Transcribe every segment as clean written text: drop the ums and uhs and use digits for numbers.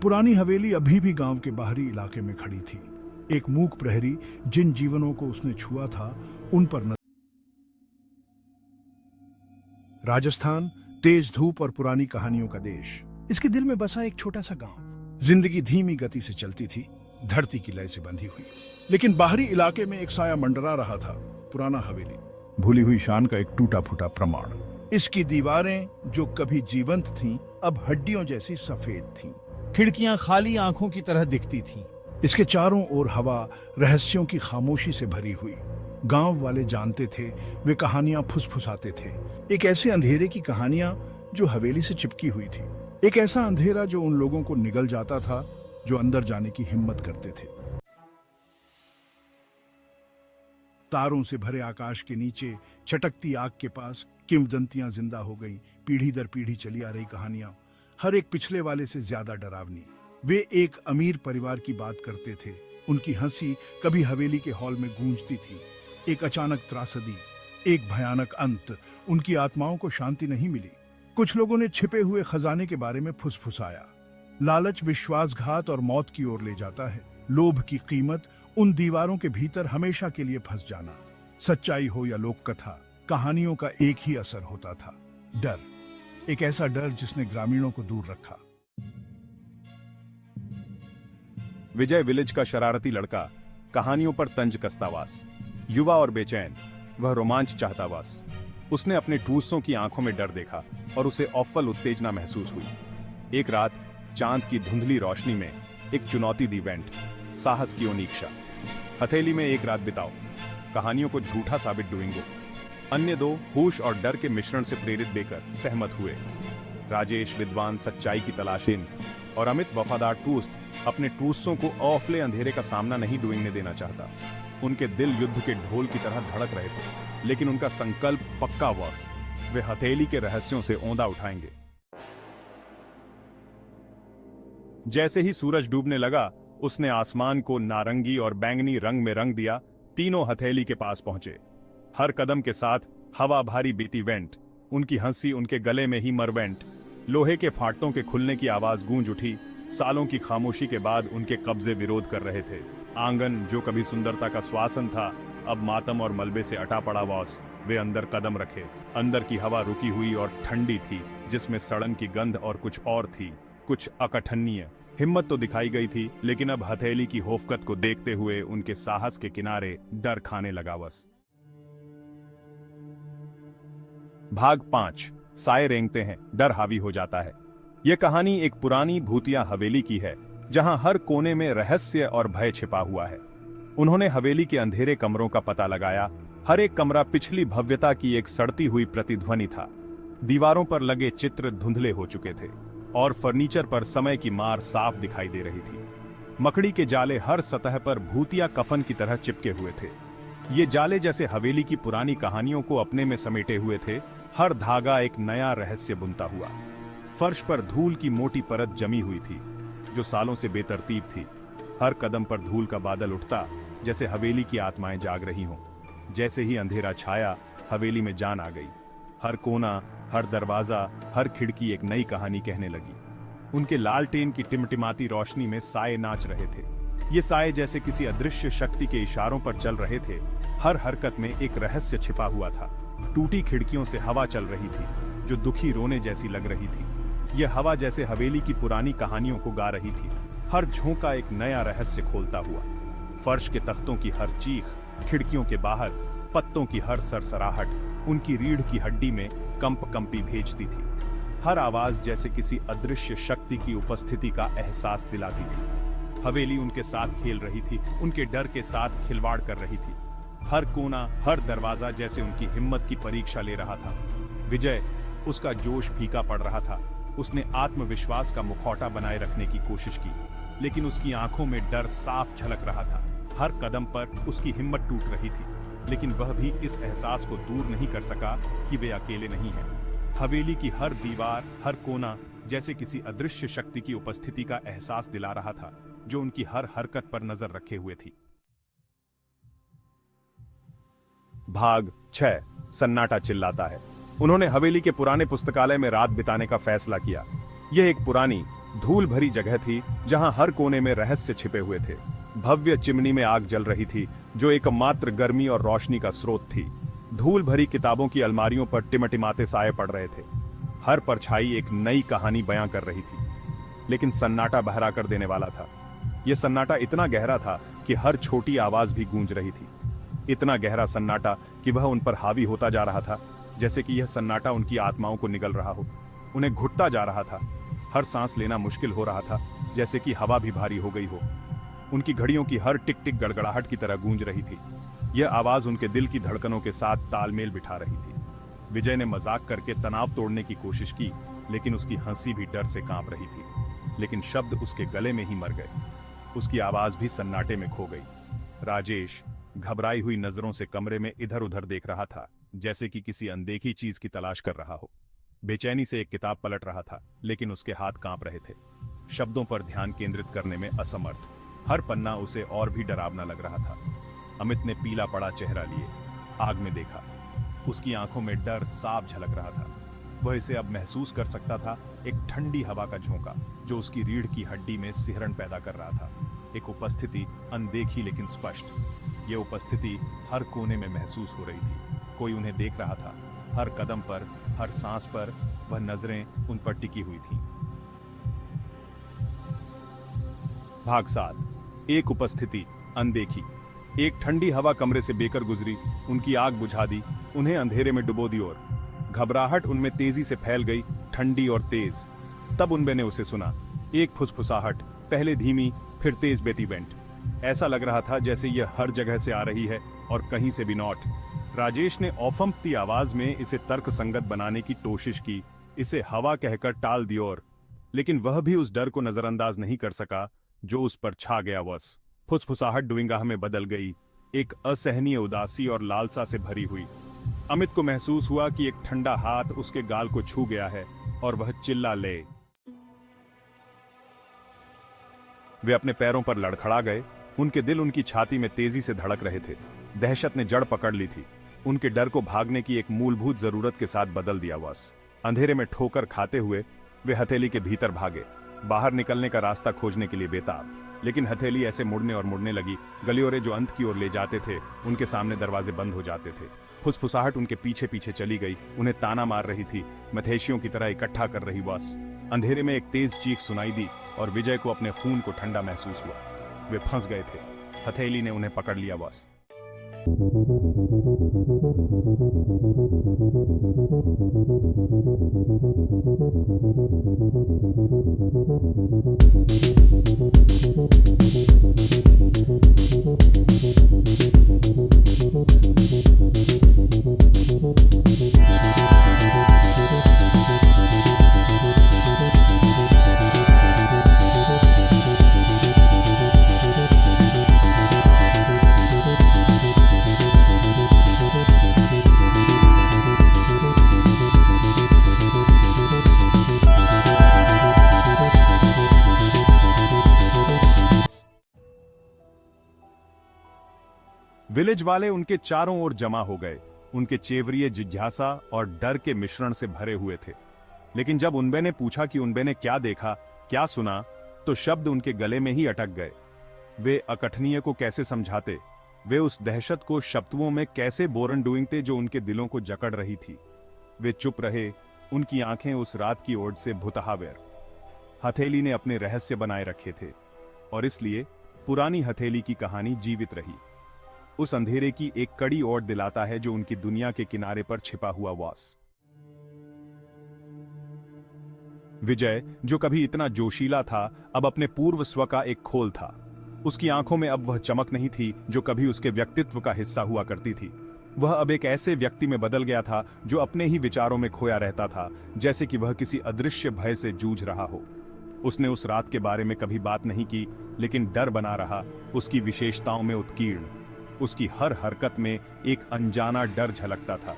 पुरानी हवेली अभी भी गांव के बाहरी इलाके में खड़ी थी। एक मूक प्रहरी जिन जीवनों को उसने छुआ था उन पर राजस्थान, तेज धूप और पुरानी कहानियों का देश। इसके दिल में बसा एक छोटा सा गांव। जिंदगी धीमी गति से चलती थी, धरती की लय से बंधी हुई। लेकिन बाहरी इलाके में एक साया मंडरा रहा था, पुराना हवेली, भूली हुई शान का एक टूटा फूटा प्रमाण। इसकी दीवारें जो कभी जीवंत थीं, अब हड्डियों जैसी सफेद थीं। खिड़कियां खाली आंखों की तरह दिखती थीं। इसके चारों ओर हवा रहस्यों की खामोशी से भरी हुई। गांव वाले जानते थे, वे कहानियां फुसफुसाते थे। एक ऐसे अंधेरे की कहानियां जो हवेली से चिपकी हुई थी। एक ऐसा अंधेरा जो उन लोगों को निगल जाता था जो अंदर जाने की हिम्मत करते थे। तारों से भरे आकाश के नीचे, छटकती आग के पास किंवदंतियां जिंदा हो गईं। पीढ़ी दर पीढ़ी चली आ रही कहानियां, हर एक पिछले वाले से ज्यादा डरावनी। वे एक अमीर परिवार की बात करते थे। उनकी हंसी कभी हवेली के हॉल में गूंजती थी। एक अचानक त्रासदी, एक भयानक अंत, उनकी आत्माओं को शांति नहीं मिली। कुछ लोगों ने छिपे हुए खजाने के बारे में फुसफुसाया। लालच विश्वासघात और मौत की ओर ले जाता है। लोभ की कीमत, उन दीवारों के भीतर हमेशा के लिए फंस जाना। सच्चाई हो या लोक कथा, कहानियों का एक ही असर होता था, डर। एक ऐसा डर जिसने ग्रामीणों को दूर रखा। विजय विलेज का शरारती लड़का, कहानियों पर तंज कसतावास, युवा और बेचैन, वह रोमांच चाहता वास। उसने अपने ठूसों की आंखों में डर देखा और उसे अव्वल उत्तेजना महसूस हुई। एक रात चांद की धुंधली रोशनी में एक चुनौती दी वेंट, साहस की ओनीक्षा। हथेली में एक रात बिताओ, कहानियों को झूठा साबित डूएंगे। अन्य दो होश और डर के मिश्रण से प्रेरित देकर सहमत हुए। राजेश विद्वान सच्चाई की तलाशीन और अमित वफादार टूस्ट अपने टूसों को औफले अंधेरे का सामना नहीं डूबने देना चाहता। उनके दिल युद्ध के ढोल की तरह धड़क रहे थे, लेकिन उनका संकल्प पक्का वॉस, वे हथेली के रहस्यों से ओंधा उठाएंगे। जैसे ही सूरज डूबने लगा, उसने आसमान को नारंगी और बैंगनी रंग में रंग दिया। तीनों हथेली के पास पहुंचे। हर कदम के साथ हवा भारी बीती वेंट, उनकी हंसी उनके गले में ही मरवेंट। लोहे के फाटकों के खुलने की आवाज गूंज उठी। सालों की खामोशी के बाद उनके कब्जे विरोध कर रहे थे। आंगन जो कभी सुंदरता का श्वासन था, अब मातम और मलबे से अटा पड़ा वॉस। वे अंदर कदम रखे। अंदर की हवा रुकी हुई और ठंडी थी, जिसमें सड़न की गंध और कुछ और थी, कुछ अकठनीय। हिम्मत तो दिखाई गई थी, लेकिन अब हथेली की होफकत को देखते हुए उनके साहस के किनारे डर खाने लगा बस। भाग 5। साए रेंगते हैं, डर हावी हो जाता है। यह कहानी एक पुरानी भूतिया हवेली की है, जहां हर कोने में रहस्य और भय छिपा हुआ है। उन्होंने हवेली के अंधेरे कमरों का पता लगाया। हर एक कमरा पिछली भव्यता की एक सड़ती हुई प्रतिध्वनि था। दीवारों पर लगे चित्र धुंधले हो चुके थे और फर्नीचर पर समय की मार साफ दिखाई दे रही थी। मकड़ी के जाले हर सतह पर भूतिया कफन की तरह चिपके हुए थे। ये जाले जैसे हवेली की पुरानी कहानियों को अपने में समेटे हुए थे, हर धागा एक नया रहस्य बुनता हुआ। फर्श पर धूल की मोटी परत जमी हुई थी, जो सालों से बेतरतीब थी। हर कदम पर धूल का बादल उठता, जैसे हवेली की आत्माएं जाग रही हों। जैसे ही अंधेरा छाया, हवेली में जान आ गई। हर कोना, हर दरवाजा, हर खिड़की एक नई कहानी कहने लगी। उनके लालटेन की टिमटिमाती रोशनी में साए नाच रहे थे। ये साए जैसे किसी अदृश्य शक्ति के इशारों पर चल रहे थे। हर हरकत में एक रहस्य छिपा हुआ था। टूटी खिड़कियों से हवा चल रही थी, जो दुखी रोने जैसी लग रही थी। यह हवा जैसे हवेली की पुरानी कहानियों को गा रही थी, हर झोंका एक नया रहस्य खोलता हुआ। फर्श के तख्तों की हर चीख, खिड़कियों के बाहर पत्तों की हर सरसराहट उनकी रीढ़ की हड्डी में कंपी भेजती थी। हर आवाज जैसे किसी अदृश्य शक्ति की उपस्थिति का एहसास दिलाती थी। हवेली उनके साथ खेल रही थी, उनके डर के साथ खिलवाड़ कर रही थी। हर कोना, हर दरवाजा जैसे उनकी हिम्मत की परीक्षा ले रहा था। विजय, उसका जोश फीका पड़ रहा था। उसने आत्मविश्वास का मुखौटा बनाए रखने की कोशिश की, लेकिन उसकी आंखों में डर साफ झलक रहा था। हर कदम पर उसकी हिम्मत टूट रही थी, लेकिन वह भी इस एहसास को दूर नहीं कर सका कि वे अकेले नहीं हैं। हवेली की हर दीवार, हर कोना जैसे किसी अदृश्य शक्ति की उपस्थिति का एहसास दिला रहा था, जो उनकी हर हरकत पर नजर रखे हुए थी। भाग 6। सन्नाटा चिल्लाता है। उन्होंने हवेली के पुराने पुस्तकालय में रात बिताने का फैसला किया। यह एक पुरानी, धूल भरी जगह थी जहां हर कोने में रहस्य छिपे हुए थे। भव्य चिमनी में आग जल रही थी जो एकमात्र गर्मी और रोशनी का स्रोत थी। धूल भरी किताबों की अलमारियों पर टिमटिमाते साए पड़ रहे थे। हर परछाई एक नई कहानी बयां कर रही थी, लेकिन सन्नाटा बहरा कर देने वाला था। यह सन्नाटा इतना गहरा था कि हर छोटी आवाज भी गूंज रही थी। इतना गहरा सन्नाटा कि वह उन पर हावी होता जा रहा था, जैसे कि यह सन्नाटा उनकी आत्माओं को निगल रहा हो, उन्हें घुटता जा रहा था। हर सांस लेना मुश्किल हो रहा था, जैसे कि हवा भी भारी हो गई हो। उनकी घड़ियों की हर टिक टिक गड़गड़ाहट की तरह गूंज रही थी। यह आवाज उनके दिल की धड़कनों के साथ तालमेल बिठा रही थी। विजय ने मजाक करके तनाव तोड़ने की कोशिश की, लेकिन उसकी हंसी भी डर से कांप रही थी। लेकिन शब्द उसके गले में ही मर गए। उसकी आवाज भी सन्नाटे में खो गई। राजेश घबराई हुई नजरों से कमरे में इधर उधर देख रहा था, जैसे कि किसी अनदेखी चीज की तलाश कर रहा हो। बेचैनी से एक किताब पलट रहा था, लेकिन उसके हाथ कांप रहे थे, शब्दों पर ध्यान केंद्रित करने में असमर्थ। हर पन्ना उसे और भी डरावना लग रहा था। अमित ने पीला पड़ा चेहरा लिए आग में देखा। उसकी आंखों में डर साफ झलक रहा था। वह इसे अब महसूस कर सकता था, एक ठंडी हवा का झोंका जो उसकी रीढ़ की हड्डी में सिहरन पैदा कर रहा था। एक उपस्थिति, अनदेखी लेकिन स्पष्ट। यह उपस्थिति हर कोने में महसूस हो रही थी। कोई उन्हें देख रहा था। हर कदम पर, हर सांस पर वह नजरें उन पर टिकी हुई थीं। भाग 7। एक उपस्थिति, अनदेखी। एक ठंडी हवा कमरे से बेकर गुजरी, उनकी आग बुझा दी, उन्हें अंधेरे में डुबो दी और घबराहट उनमें तेजी से फैल गई, ठंडी और तेज। तब उनबे ने उसे सुना, एक फुसफुसाहट, पहले धीमी फिर तेज बेतीबेंट। ऐसा लग रहा था जैसे यह हर जगह से आ रही है और कहीं से भी नॉट। राजेश ने औफमती आवाज में इसे तर्क संगत बनाने की कोशिश की, इसे हवा कहकर टाल दी और लेकिन वह भी उस डर को नजरअंदाज नहीं कर सका जो उस पर छा गया। वस फुसफुसाहट डुइंगाह में बदल गई, एक असहनीय उदासी और लालसा से भरी हुई। अमित को महसूस हुआ कि एक ठंडा हाथ उसके गाल को छू गया है और वह चिल्ला ले। वे अपने पैरों पर लड़खड़ा गए। उनके दिल उनकी छाती में तेजी से धड़क रहे थे। दहशत ने जड़ पकड़ ली थी। उनके डर को भागने की एक मूलभूत जरूरत के साथ बदल दिया। बस अंधेरे में ठोकर खाते हुए वे हथेली के भीतर भागे, बाहर निकलने का रास्ता खोजने के लिए बेताब। लेकिन हथेली ऐसे मुड़ने और मुड़ने लगी, गलियोरे जो अंत की ओर ले जाते थे उनके सामने दरवाजे बंद हो जाते थे। फुसफुसाहट उनके पीछे पीछे चली गई, उन्हें ताना मार रही थी, मथेशियों की तरह इकट्ठा कर रही। बस अंधेरे में एक तेज चीख सुनाई दी और विजय को अपने खून को ठंडा महसूस हुआ। वे फंस गए थे। हथेली ने उन्हें पकड़ लिया। बस विलेज वाले उनके चारों ओर जमा हो गए, उनके चेवरिये जिज्ञासा और डर के मिश्रण से भरे हुए थे। लेकिन जब उनबे ने पूछा कि उनबे ने क्या देखा, क्या सुना, तो शब्द उनके गले में ही अटक गए। वे अकथनीय को कैसे समझाते, वे उस दहशत को शब्दों में कैसे बोरन डूंगते जो उनके दिलों को जकड़ रही थी। वे चुप रहे, उनकी आंखें उस रात की ओर से भुतहावेर। हथेली ने अपने रहस्य बनाए रखे थे और इसलिए पुरानी हथेली की कहानी जीवित रही। उस अंधेरे की एक कड़ी ओर दिलाता है जो उनकी दुनिया के किनारे पर छिपा हुआ वास। विजय, जो कभी इतना जोशीला था, अब अपने पूर्व स्व का एक खोल था। उसकी आंखों में अब वह चमक नहीं थी जो कभी उसके व्यक्तित्व का हिस्सा हुआ करती थी। वह अब एक ऐसे व्यक्ति में बदल गया था जो अपने ही विचारों में खोया रहता था, जैसे कि वह किसी अदृश्य भय से जूझ रहा हो। उसने उस रात के बारे में कभी बात नहीं की, लेकिन डर बना रहा, उसकी विशेषताओं में उत्कीर्ण। उसकी हर हरकत में एक अनजाना डर झलकता था,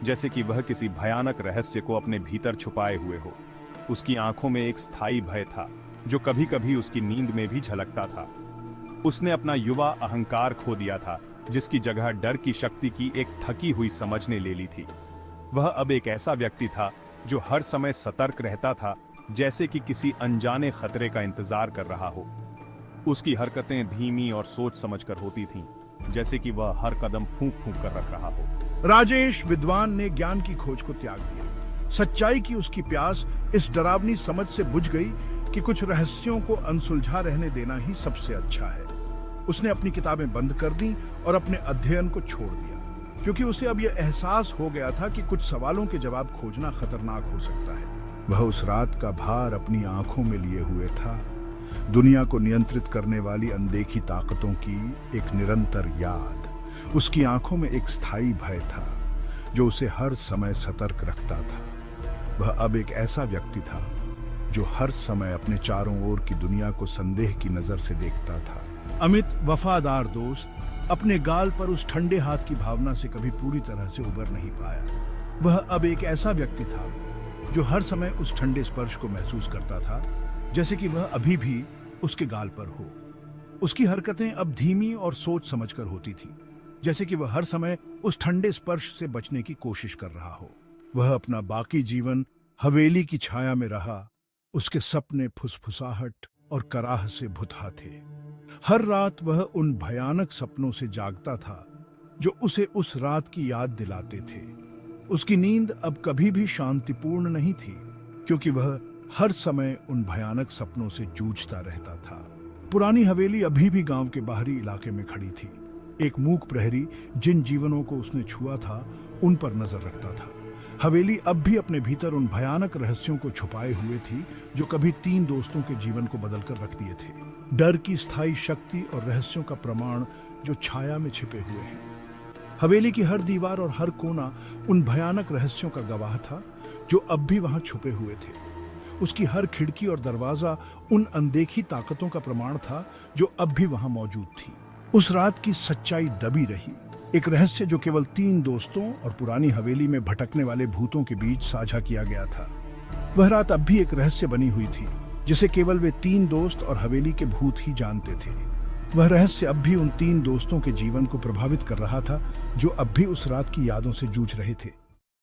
जैसे कि वह किसी भयानक रहस्य को अपने भीतर छुपाए हुए हो। उसकी आंखों में एक स्थायी भय था जो कभी कभी उसकी नींद में भी झलकता था। उसने अपना युवा अहंकार खो दिया था, जिसकी जगह डर की शक्ति की एक थकी हुई समझ ने ले ली थी। वह अब एक ऐसा व्यक्ति था जो हर समय सतर्क रहता था, जैसे कि किसी अनजाने खतरे का इंतजार कर रहा हो। उसकी हरकतें धीमी और सोच समझकर होती थीं, जैसे कि वह हर कदम फूंक फूंक कर रख रहा हो। राजेश विद्वान ने ज्ञान की खोज को त्याग दिया। सच्चाई की उसकी प्यास इस डरावनी समझ से बुझ गई कि कुछ रहस्यों को अनसुलझा रहने देना ही सबसे अच्छा है। उसने अपनी किताबें बंद कर दी और अपने अध्ययन को छोड़ दिया, क्योंकि उसे अब यह एहसास हो गया था कि कुछ सवालों के जवाब खोजना खतरनाक हो सकता है। वह उस रात का भार अपनी आंखों में लिए हुए था, दुनिया को नियंत्रित करने वाली अनदेखी ताकतों की एक निरंतर याद। उसकी आंखों में एक स्थायी भय था जो उसे हर समय सतर्क रखता था। वह अब एक ऐसा व्यक्ति था जो हर समय अपने चारों ओर की दुनिया को संदेह की नजर से देखता था। अमित, वफादार दोस्त, अपने गाल पर उस ठंडे हाथ की भावना से कभी पूरी तरह से उबर नहीं पाया। वह अब एक ऐसा व्यक्ति था जो हर समय उस ठंडे स्पर्श को महसूस करता था, जैसे कि वह अभी भी उसके गाल पर हो। उसकी हरकतें अब धीमी और सोच समझकर होती थी, जैसे कि वह हर समय उस ठंडे स्पर्श से बचने की कोशिश कर रहा हो। वह अपना बाकी जीवन हवेली की छाया में रहा। उसके सपने फुसफुसाहट और कराह से भुता थे। हर रात वह उन भयानक सपनों से जागता था जो उसे उस रात की याद दिलाते थे। उसकी नींद अब कभी भी शांतिपूर्ण नहीं थी, क्योंकि वह हर समय उन भयानक सपनों से जूझता रहता था। पुरानी हवेली अभी भी गांव के बाहरी इलाके में खड़ी थी। एक मूक प्रहरी जिन जीवनों को उसने छुआ था, उन पर नजर रखता था। हवेली अब भी अपने भीतर उन भयानक रहस्यों को छुपाए हुए थी जो कभी 3 दोस्तों के जीवन को बदलकर रख दिए थे। डर की स्थायी शक्ति और रहस्यों का प्रमाण जो छाया में छिपे हुए हैं। हवेली की हर दीवार और हर कोना उन भयानक रहस्यों का गवाह था जो अब भी वहां छुपे हुए थे। उसकी हर खिड़की और दरवाजा उन अनदेखी ताकतों का प्रमाण था जो अब भी वहां मौजूद थी। उस रात की सच्चाई दबी रही, एक रहस्य जो केवल 3 दोस्तों और पुरानी हवेली में भटकने वाले भूतों के बीच साझा किया गया था। वह रात अब भी एक रहस्य बनी हुई थी, जिसे केवल वे 3 दोस्त और हवेली के भूत ही जानते थे। वह रहस्य अब भी उन 3 दोस्तों के जीवन को प्रभावित कर रहा था, जो अब भी उस रात की यादों से जूझ रहे थे।